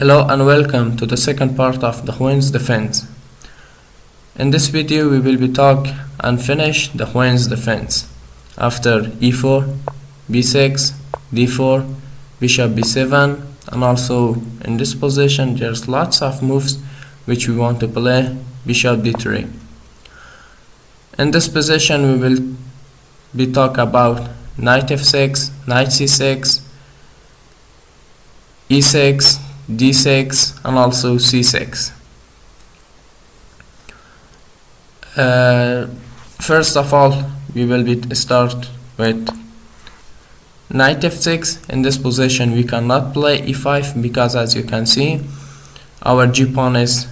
Hello and welcome to the second part of the Queen's defense. In this video we will be talk and finish the Queen's defense. After e4, b6, d4, bishop b7, and also in this position there's lots of moves which we want to play. Bishop d3. In this position we will be talk about knight f6, knight c6, e6, d6, and also c6. First of all, we will start with knight f6. In this position we cannot play e5 because, as you can see, our g-pawn is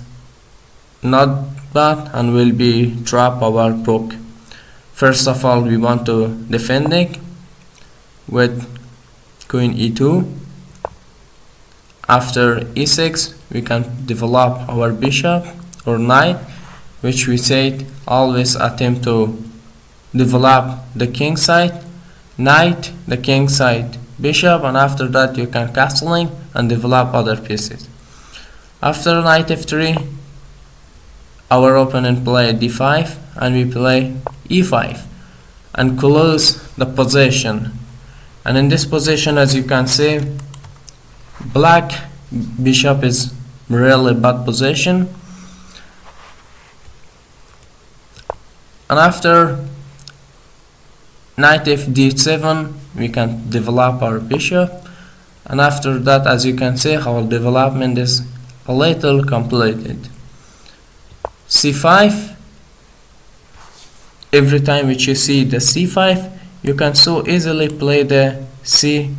not bad and will be trap our rook. First of all, we want to defend it with queen e2. After e6 we can develop our bishop or knight, which we said always attempt to develop the king side, knight, the king side, bishop, and after that you can castling and develop other pieces. After knight f3 our opponent play d5 and we play e5 and close the position. And in this position, as you can see, black bishop is really bad position. And after knight f d7 we can develop our bishop, and after that, as you can see, our development is a little completed. c5, every time which you see the c5 you can so easily play the c3.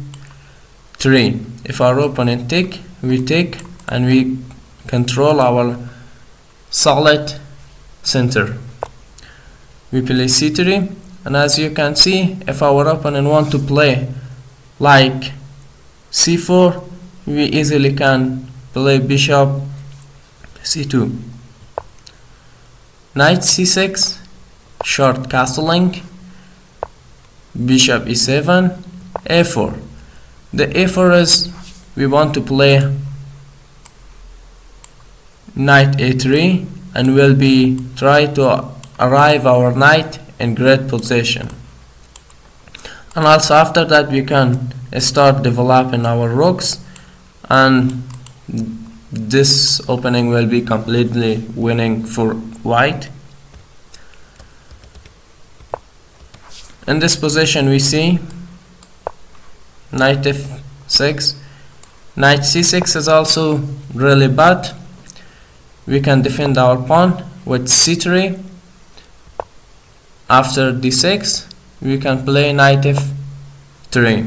If our opponent take, we take and we control our solid center. We play c3, and as you can see, if our opponent want to play like c4, we easily can play bishop c2. Knight c6, short castling, bishop e7, a4. The a4 is we want to play knight a3 and will be try to arrive our knight in great position. And also after that we can start developing our rooks, and this opening will be completely winning for white. In this position we see knight f6, knight c6 is also really bad. We can defend our pawn with c3. After d6 we can play knight f3,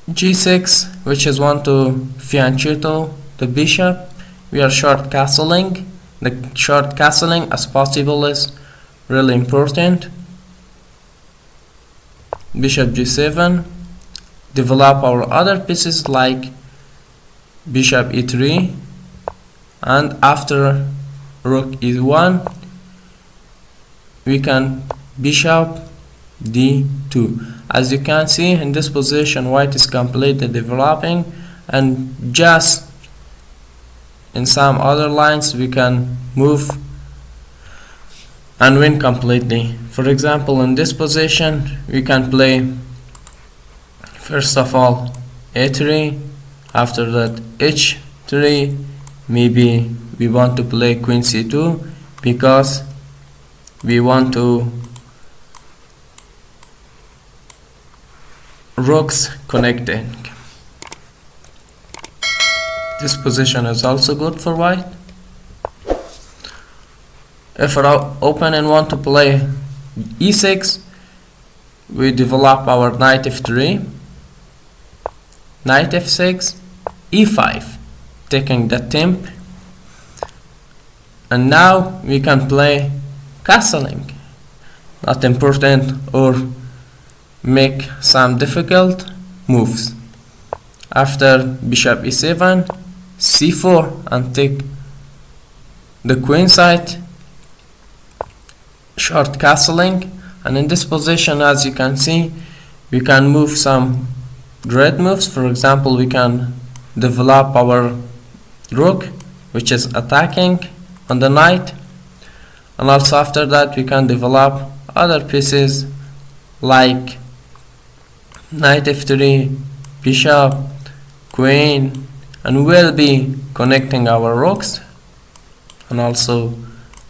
g6, which is want to fianchetto the bishop. We are short castling. The short castling as possible is really important. Bishop g7, develop our other pieces like bishop e3, and after rook e1 we can bishop d2. As you can see, in this position white is completely developing, and just in some other lines we can move and win completely. For example, in this position we can play first of all a3, after that h3, maybe we want to play queen c2 because we want to rooks connecting. This position is also good for white. If our opponent want to play e6, we develop our knight f3, knight f6, e5, taking the temp, and now we can play castling, not important, or make some difficult moves. After bishop e7, c4, and take the queen side, short castling, and in this position, as you can see, we can move some great moves. For example, we can develop our rook, which is attacking on the knight, and also after that we can develop other pieces like knight f3, bishop, queen, and we'll be connecting our rooks. And also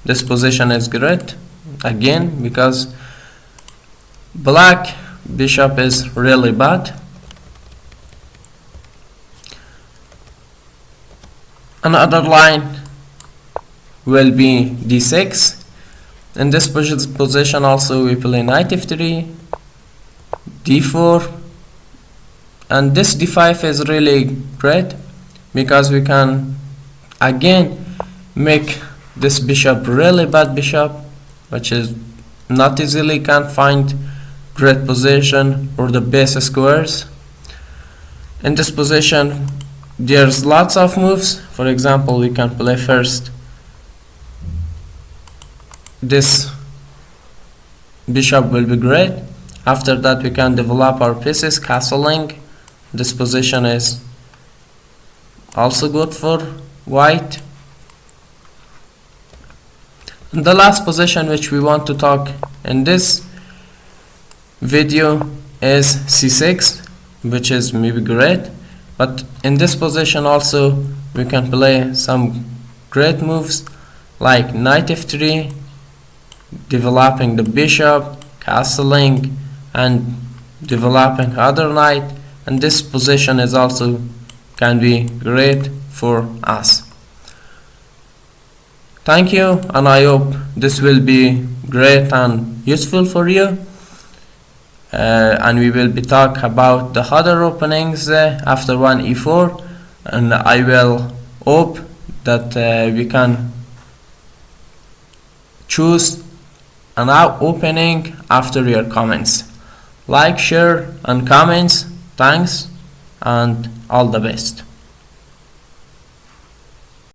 this position is great again because black bishop is really bad. Another line will be d6. In this position also we play knight f3, d4, and this d5 is really great because we can again make this bishop really bad bishop, which is not easily can find great position or the base squares. In this position there's lots of moves. For example, we can play first this bishop will be great. After that we can develop our pieces, castling. This position is also good for white. And the last position which we want to talk in this video is c6, which is maybe great, but in this position also we can play some great moves like knight f3, developing the bishop, castling, and developing other knight, and this position is also can be great for us. Thank you, and I hope this will be great and useful for you. And we will be talk about the other openings after 1 e4, and I will hope that we can choose an opening after your comments. Like, share, and comments. Thanks, and all the best.